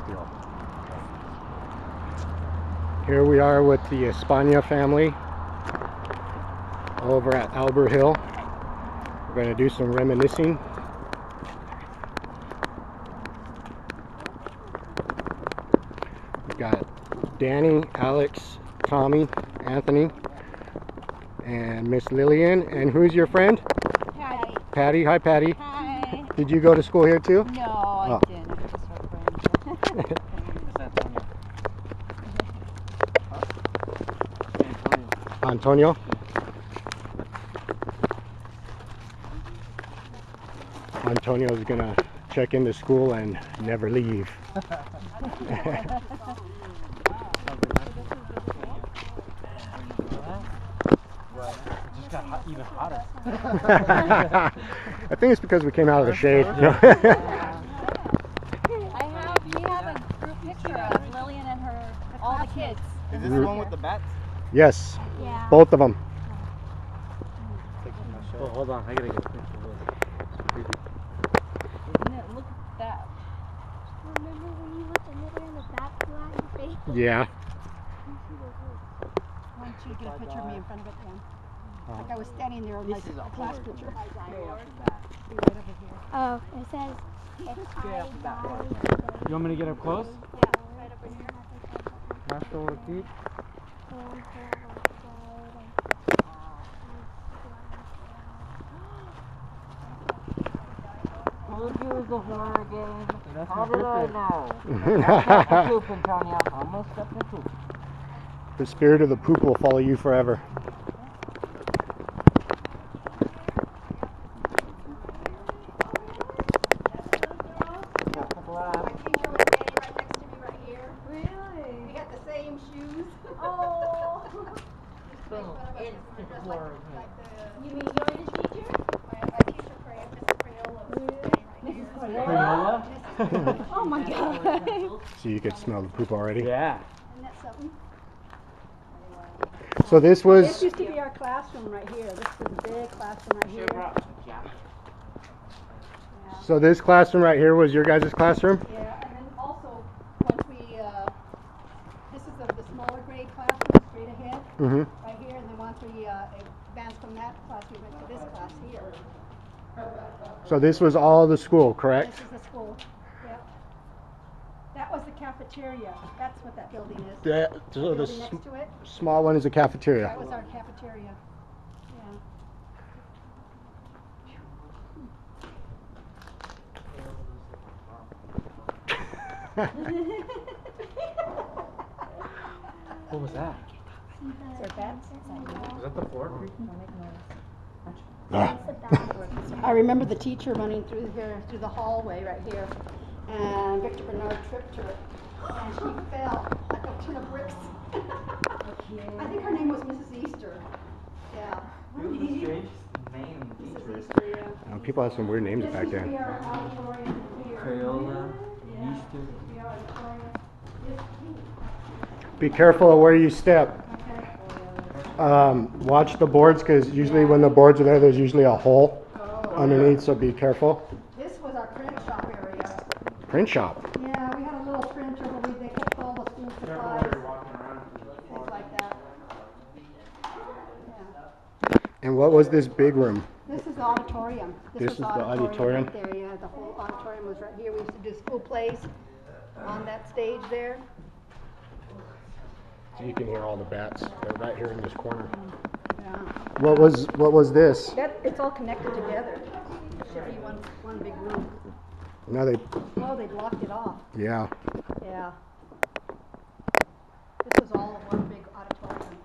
still. Here we are with the Espana family over at Alberhill. We're going to do some reminiscing. We've got Danny, Alex, Tommy, Anthony, and Miss Lilian. And who's your friend? Patty. Patty. Hi, Patty. Hi. Did you go to school here too? No, I didn't. I'm just her friend. Antonio. Antonio's gonna check into school and never leave. Just got even hotter. I think it's because we came out of the shade. We have a group picture of Lilian and all the kids. Is this the one with the bats? Yes, Yeah. both of them. Oh, hold on, I gotta get a picture of this. Isn't it? Look at that. Remember when you looked at me in the back flat your face? Yeah. Why don't you get a picture of me in front of it then? Like I was standing there on my class picture. Right over here. Oh, it says if I die. You want me to get up close? Yeah, right over here. Master over feet. Told you it was a horror game. How did I know? Poop, Antonio. Almost stepped in poop. The spirit of the poop will follow you forever. We had the same shoes. Oh. Instant horror game. You mean you're his teacher? My teacher, Mrs. Crayola. Crayola? Oh my God. So you could smell the poop already. Yeah. Isn't that something? So this was. This used to be our classroom right here. This is a big classroom right here. So this classroom right here was your guys' classroom? Yeah, and then also, once we, this is the smaller grade classroom straight ahead, Mm-hmm. right here, and then once we advanced from that class, we went to this class here. So this was all the school, correct? This is the school, yeah. That was the cafeteria, that's what that building is. So the Building next to it, small one is the cafeteria. that was our cafeteria, yeah. What was that? Is there bats? Was that the floor creaking? Ah. I remember the teacher running through here, through the hallway right here, and Victor Bernard tripped her, and she fell like a ton of bricks. I think her name was Mrs. Easter. Yeah. It was a strange name. Mrs. Easter, yeah. People have some weird names back This used to be then. our auditorium here. Crayola, Yeah, Easter. this used to be our auditorium. Be careful of where you step. Okay. Watch the boards because usually when the boards are there, there's usually a hole underneath, so be careful. This was our print shop area. Print shop. Yeah, we had a little printer where they kept all the school supplies, things like that. Yeah. And what was this big room? This is the auditorium. This was is the auditorium? Right there, yeah, the whole auditorium was right here. We used to do school plays on that stage there. So you can hear all the bats. They're right here in this corner. Yeah. What was this? That, it's all connected together. It should be one big room. No, they. Oh, they blocked it off. Yeah. Yeah. This was all one big auditorium.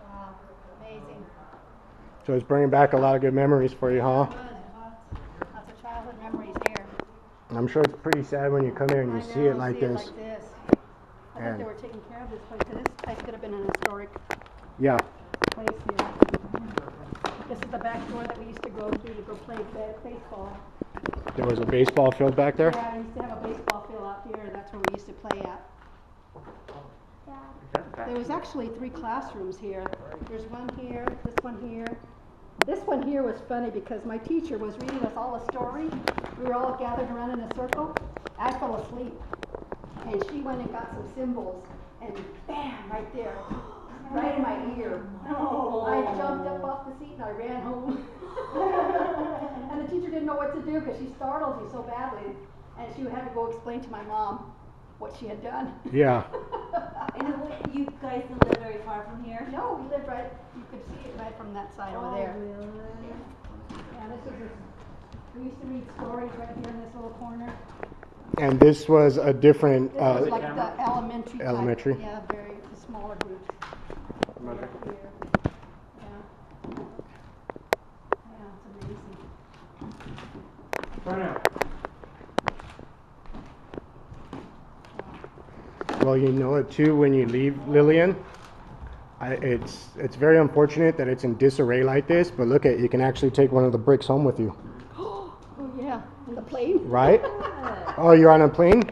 Wow, amazing. So it's bringing back a lot of good memories for you, huh? Lots of childhood memories here. I'm sure it's pretty sad when you come here and you see it like this. I thought And- they were taking care of this place, 'cause this place could have been an historic Yeah. place here. This is the back door that we used to go through to go play baseball. There was a baseball field back there. Yeah, I used to have a baseball field out here, and that's where we used to play at. There was actually 3 classrooms here. There's one here, this one here, This one here was funny because my teacher was reading us all a story. We were all gathered around in a circle. I fell asleep. And she went and got some symbols and bam, right there, right in my ear. I jumped up off the seat and I ran home. And the teacher didn't know what to do because she startled me so badly. And she had to go explain to my mom what she had done. Yeah. And you guys don't live very far from here? No, we lived right, you could see it right from that side over there. Really? Yeah, this is we used to read stories right here in this little corner. And this was a different, This was like the elementary type. Elementary. Yeah, very, the smaller groups. Right here. Yeah. Yeah, it's amazing. Turn out. well, you know it too when you leave, Lilian. It's very unfortunate that it's in disarray like this, but look you can actually take one of the bricks home with you. Oh yeah, on the plane. Right? Oh, you're on a plane?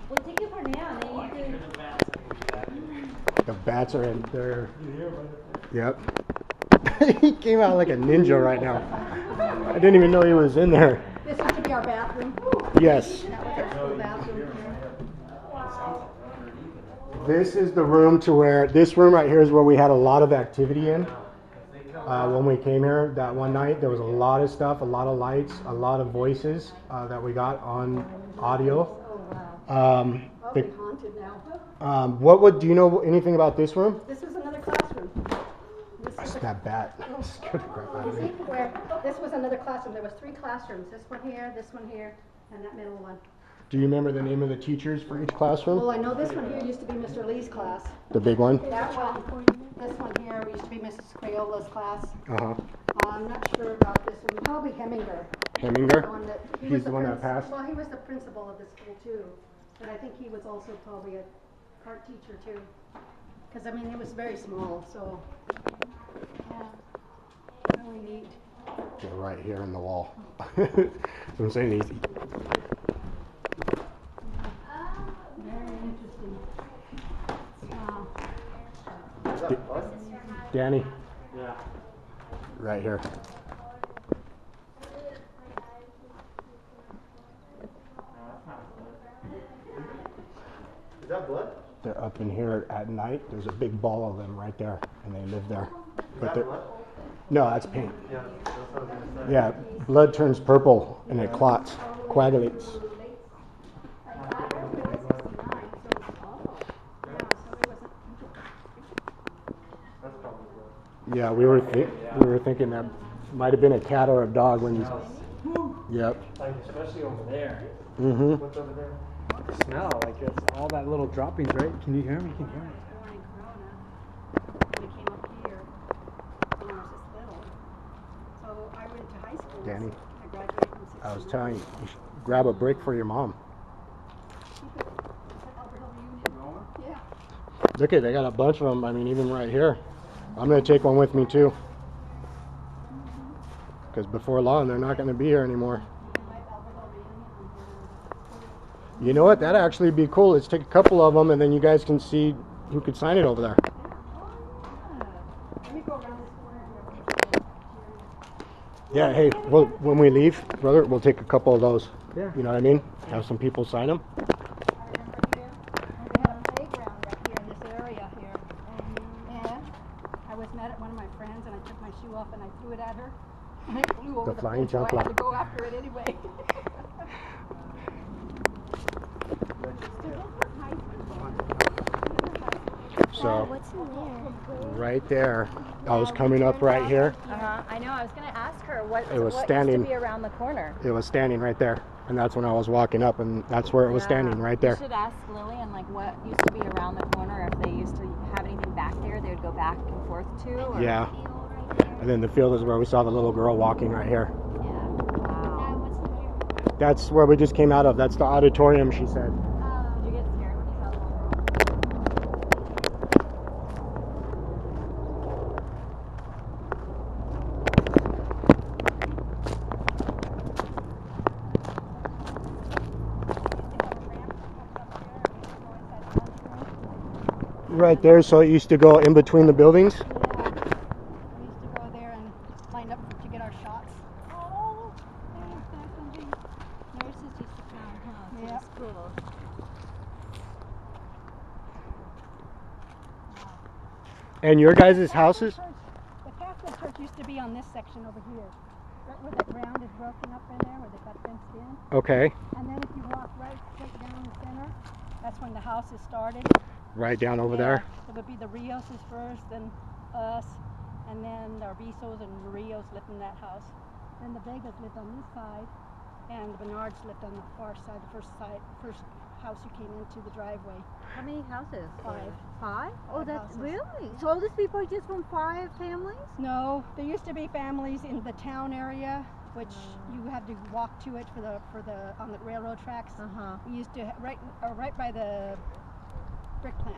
We'll take it for now, and then you can... The bats are in there. Yep. He came out like a ninja right now. I didn't even know he was in there. This used to be our bathroom. Yes. That was our school bathroom. This is the room this room right here is where we had a lot of activity in. When we came here that one night, there was a lot of stuff, a lot of lights, a lot of voices that we got on audio. Probably haunted now. Do you know anything about this room? This was another classroom. That's that bat. Scared the crap out of me. This was another classroom. There was 3 classrooms. This one here, and that middle one. Do you remember the name of the teachers for each classroom? Well, I know this one here used to be Mr. Lee's class. The big one? That one, this one here used to be Mrs. Crayola's class. Uh-huh. I'm not sure about this one. Probably Heminger. Heminger? He He's was the one that passed? Well, he was the principal of the school too. But I think he was also probably a art teacher too. Because, I mean, it was very small, so, yeah, really neat. They're right here in the wall. I'm saying easy. Very interesting. Danny, Yeah. right here. Is that blood? They're up in here at night. There's a big ball of them right there, and they live there. But they're, no, that's paint. Yeah, that's what I was gonna say. Yeah, blood turns purple and it clots, coagulates. That's probably blood. Yeah, we were thinking that might have been a cat or a dog when you. Yep. Like, especially over there. Mhm. What's over there? The smell, like it's all that little droppings, right? Can you hear me? You can hear it. During Corona, when I came up here, when I was this little. So I went to high school. Danny, I graduated from 16. I was telling you, you should grab a brick for your mom. Alberhill Reunion. Yeah. Look they got a bunch of them. I mean, even right here. I'm gonna take one with me too. Because before long, they're not gonna be here anymore. You know what? That'd actually be cool. Let's take a couple of them, and then you guys can see who could sign it over there. Let me go around this corner here. Yeah. Hey, well, when we leave, brother, we'll take a couple of those. Yeah. You know what I mean? Have some people sign them. I remember here, and they had a playground right here in this area here. And I was met at one of my friends, and I took my shoe off and I threw it at her. And it flew over the flying fence, so I jump had to go after it anyway. So What's in there? right there, I was coming up right here. I know, I was going to ask her what It was what standing- used to be around the corner. It was standing right there, and that's when I was walking up, and that's where it was standing right there. You should ask Lilian like what used to be around the corner, if they used to have anything back there they would go back and forth to. Or... Yeah. And then the field is where we saw the little girl walking right here. Yeah. Wow. What's in here? That's where we just came out of. That's the auditorium, she said. Did you get scared when you saw the little girl? Right there, so it used to go in between the buildings. cool. And your guys' houses? The Catholic church used to be on this section over here. Right where that ground is broken up in there, where they got fenced in. Okay. And then if you walk right straight down the center, that's when the houses started. Right down over Yeah, there. it would be the Rioses first, then us, and then the Arvisos and Rios lived in that house. Then the Vegas lived on this side, and the Bernards lived on the far side, first house you came into the driveway. How many houses? 5. 5? Oh, Five that's houses. really? So all these people are just from 5 families? No, there used to be families in the town area, which you had to walk to it for the on the railroad tracks. We used to right by the brick plant.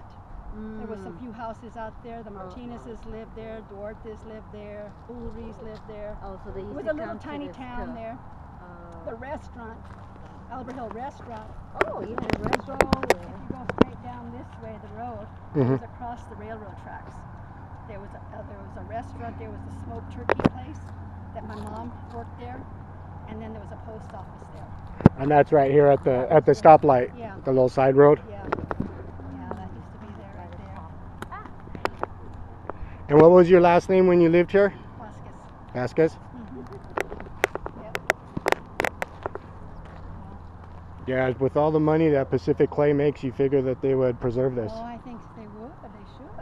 There was some few houses out there. The Martinezes lived there. Duartes lived there. Ulrichs lived there. Oh, so they used It was to a little come to tiny this town too. there. The restaurant, Alberhill Restaurant. Oh, yeah, If you go straight down this way, the road, it was across the railroad tracks. There was a restaurant. There was a smoked turkey place that my mom worked there, and then there was a post office there. And that's right here at the stoplight. Yeah. The little side road. Yeah, that used to be there, right there. And what was your last name when you lived here? Vasquez. Vasquez? Yep. Yeah, with all the money that Pacific Clay makes, you figure that they would preserve this. Oh, I think they would, but they should.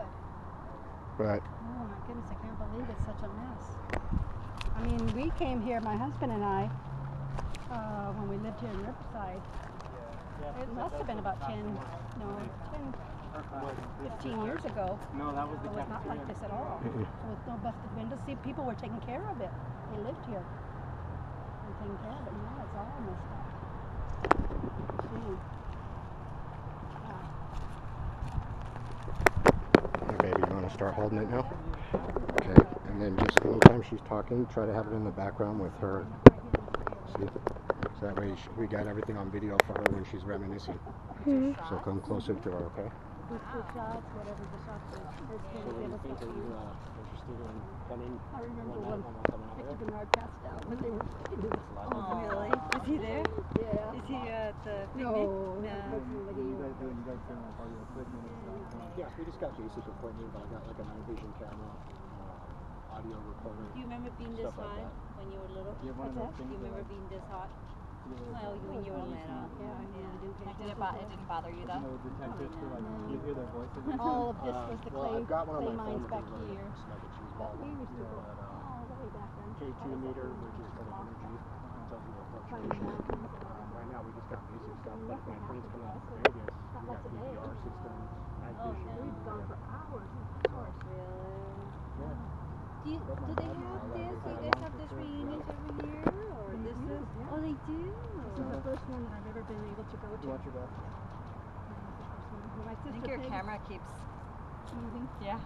But Oh my goodness, I can't believe it's such a mess. I mean, we came here, my husband and I, when we lived here in Riverside. It must have been about 15 years ago. No, that was It the was not like cafeteria. this at all. There was no busted windows. See, people were taking care of it. They lived here. They were taking care of it. Now it's all messed up. Shame. hey, baby, you want to start holding it now? Okay. And then just anytime she's talking, try to have it in the background with her. See? So that way we got everything on video for her when she's reminiscing. So come closer to her, okay? The shots, whatever the shots is. It's going to give us a few. Interested in coming I remember one when night when I'm coming Victor out there? Bernard passed out, but they were Oh, really? Is he there? Yeah. Is he at the picnic? No. You guys doing part of the equipment and stuff? Yeah, we just got basic equipment, but I got like a night vision camera, audio recorder. Do you remember being this Stuff like hot that. when you were little? You have one of those Do you things remember that, being this hot? Well, when you were little. Yeah, I know. I didn't pay Like, attention. it didn't bother you you though? know, detectives to like you hear their voices. All of this was the Well, clay, I've got one clay on my mines phone back with here. a cheese But ball. we used to go That, all the way back then. K2 meter, which is for the energy. Tells you the fluctuation. Right now we just got basic stuff, but when planes come out of Vegas, we got DVR systems, night vision. We've gone for hours. Really? Yeah. Do they have this? Do you guys have this reunions every year? Or this is? yeah. Oh, they do? This is the first one that I've ever been able to go to. You watch your back. My I sister think your Peggy camera keeps. moving. Yeah.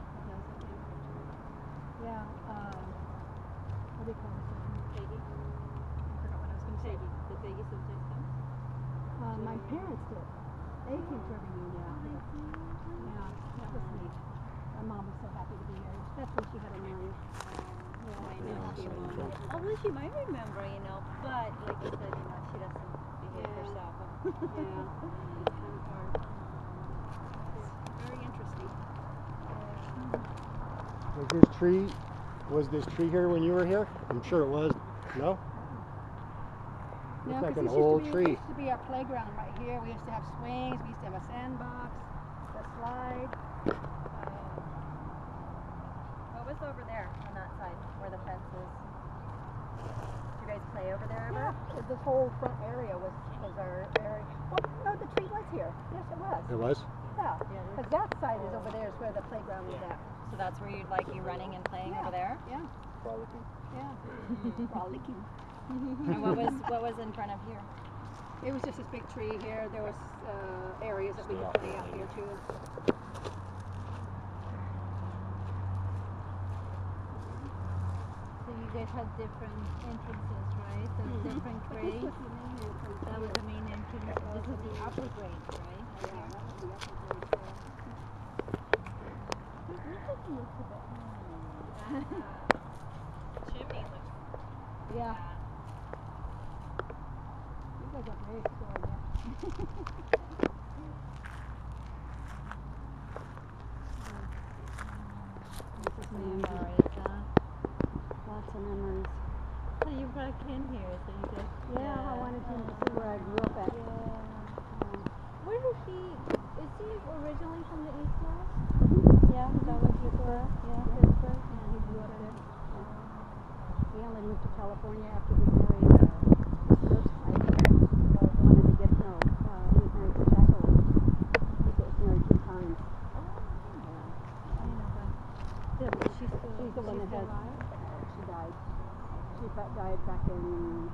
Yeah, what do you call it? Peggy? I forgot what I was going to say. The Peggy sometimes comes? My parents did. They came to every union. Yeah, that was neat. My mom was so happy to be here. That's when she had her married. I know she won't. Although she might remember, you know, but like you said, you know, she doesn't behave herself. Yeah. Kind of hard. It's very interesting. Was this tree here when you were here? I'm sure it was. No? No, Looks like 'cause an this old used tree. to be our playground right here. We used to have swings. We used to have a sandbox, the slide. What was over there on that side where the fence is? Did you guys play over there ever? Yeah, this whole front area was our area. Well, no, the tree was here. Yes, it was. It was? Yeah, because that side is over there is where the playground was at. So that's where you'd like you running and playing over there? Yeah, Frolicking. yeah. Frolicking. And what was in front of here? It was just this big tree here. There was areas that we could play out here too. So you guys had different entrances, right? The different grades. That was the main entrance. This is the upper grade, right? Yeah, that was the upper grade there. Chimney looks. Yeah. You guys are very cool, yeah. Memories, huh? Lots of memories. So you brought Ken here, so you guys. Yeah, I wanted him to see where I grew up at. Where is he? Is he originally from the East Coast? Yeah, that was Pittsburgh. Yeah, Pittsburgh. Yeah, he grew up there. We only moved to California after we married his first wife. Wanted to get, no, he was married to Jacqueline. He was married 2 times. I know that. Yeah, she's still. She's the one that has, alive? she died. She died back in,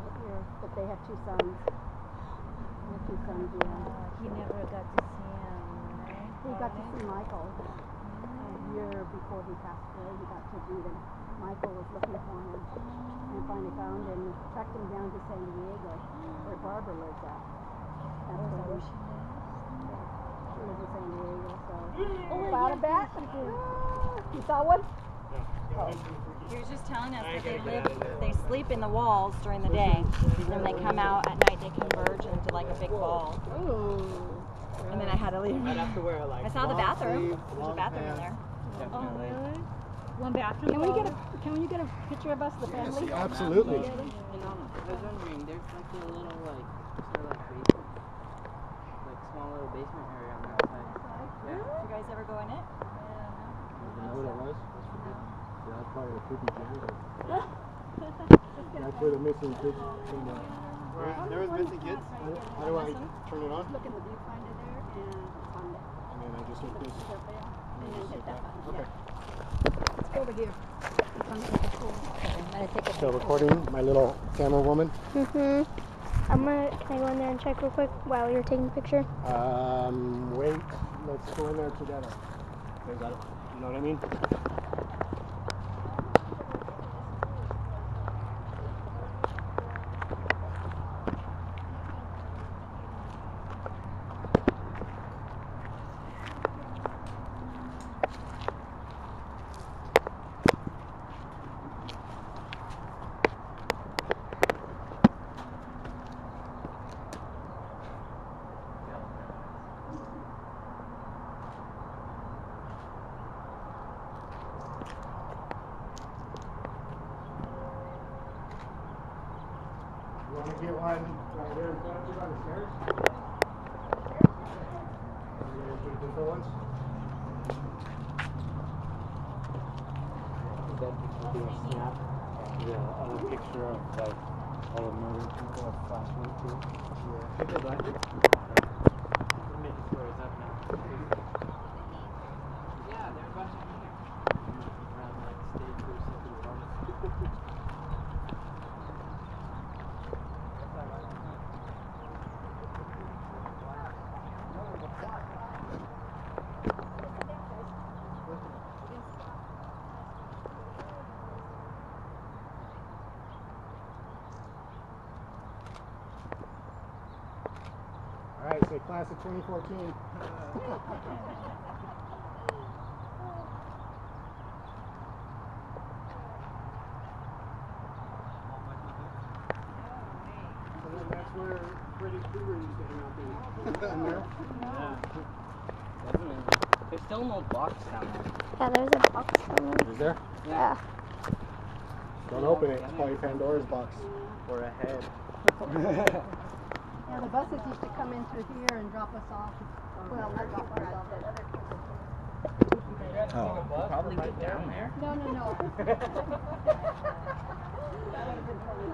what year? But they have 2 sons. They have 2 sons, yeah. He never got to see him, right? He got to see Michael a year before he passed away. He got to meet him. Michael was looking for him and finally found him and tracked him down to San Diego, where Barbara lives at. That's where she lives. She lives in San Diego, so. Found a bat? You saw one? He was just telling us that they sleep in the walls during the day, and when they come out at night, they converge into like a big ball. Ooh. And then I had to leave. I'd have to wear like. I saw the bathroom. There's a bathroom in there. Oh, really? One bathroom? Can we get a picture of us, the family? Absolutely. I was wondering, there's like a little like sort of like basement, like small little basement area on that side. Did you guys ever go in it? You know what it was? Yeah, that's probably the creepy janitor. That's where the missing kids came up. There was missing kids. How do I turn it on? Look in the viewfinder there and it's on there. And then I just hit this. And then hit that button. Okay. Let's go over here. It's on the cool. I'm gonna take a Still recording, my little camera woman. Can I go in there and check real quick while you're taking the picture? Wait, let's go in there together. You know what I mean? You want to get one right here in front of you on the stairs? Are you going to take different ones? That picture be a snap. Yeah, of a picture of like all the murdered people of flashing too. Yeah. Hit the button. Make it square is up now. Yeah, they're a bunch of them here. Around like stage or something pharmacy. All right, say class of 2014. So then that's where Freddy Krueger used to hang out there. In there? Yeah. Definitely. There's still an old box down there. Yeah, there's a box somewhere. Is there? Yeah. Don't open it. It's probably Pandora's box. Or a head. Yeah, the buses used to come in through here and drop us off. Well, not drop us off, but other kids. Oh. Probably get down there. No, no, no. That would have been funny.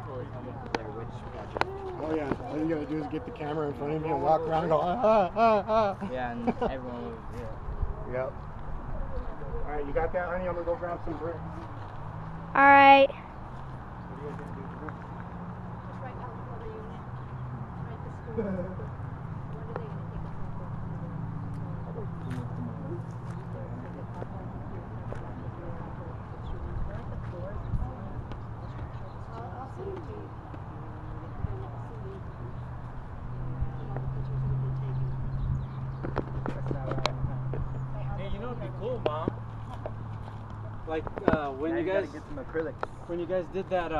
Holy Blair Witch Project. Oh yeah. All you gotta do is get the camera in front of you and walk around and go ah. Yeah, and everyone was Yep. All right, you got that, honey? I'm gonna go grab some bricks. All right. What are you guys gonna do for bricks? Just right now before the unit. Right the school. When are they gonna take I'll send it to you. You're gonna see all the pictures we've been taking. Hey, you know what'd be cool, Mom? Like when you guys get some acrylics. when you guys did that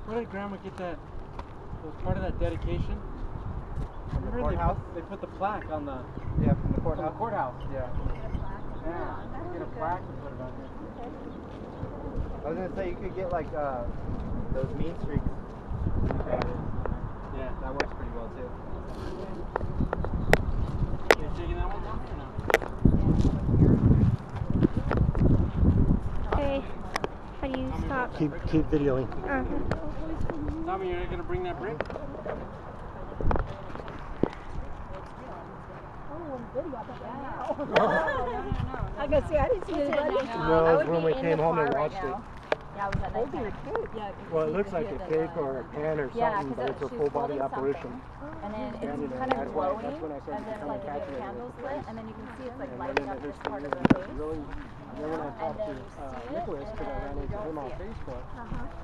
where did Grandma get that? It was part of that dedication. From the Remember courthouse? they put the plaque on the Yeah, from the from courthouse. the courthouse. Yeah. Yeah, get a plaque and put it on here. I was gonna say you could get like those mean streaks. Yeah. That works pretty well too. You taking that one, Mom, or no? Okay. How do you stop? Keep videoing. Tommy, you're not gonna bring that brick? I can see, I didn't see anybody. No, I would when be we in came the home car and right watched now. it. Yeah, it was at nighttime. Yeah, Well, it looks like a cake or a pan or yeah, something, but it's a she's full body holding apparition. something, and then it's Standing there, kind of that's glowing, when I said and then become like if you have infatuated candles with the lit, place. and then you can see it's like And lighting then up the this part history of the is face. really, and then when I talked to Nicholas, because I ran into him on Facebook,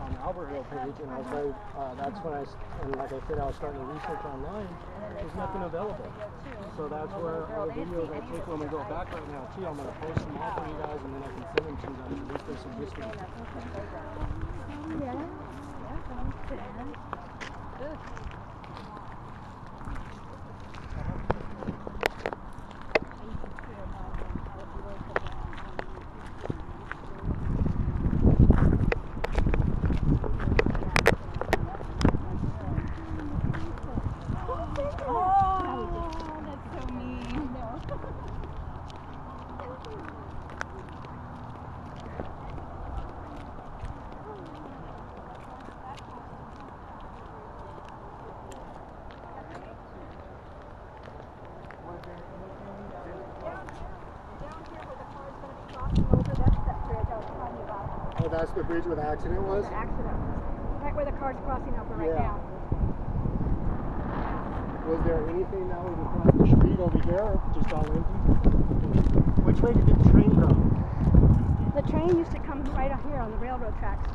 on the Alberhill page, and I was very, that's when and like I said, I was starting to research online, there's nothing available. So that's where all the videos I take when we go back right now too, I'm going to post them all for you guys, and then I can send them to you guys, at least there's some history. Oh, that's the bridge where the accident was? Accident. Right where the car's crossing over right Yeah. now. Was there anything that was across the street over here, or just all empty? Which way did the train go? The train used to come right out here on the railroad tracks.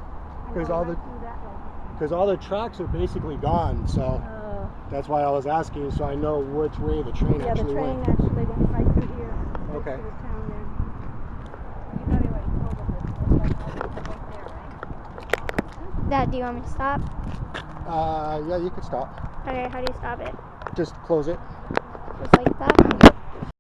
And Because go all right the- through that way. Because all the tracks are basically gone, so that's why I was asking, so I know which way the train Yeah, the actually train went. actually went right through here. right Okay. through the town there. Dad, do you want me to stop? Yeah, you could stop. Okay, how do you stop it? Just close it. Just like that?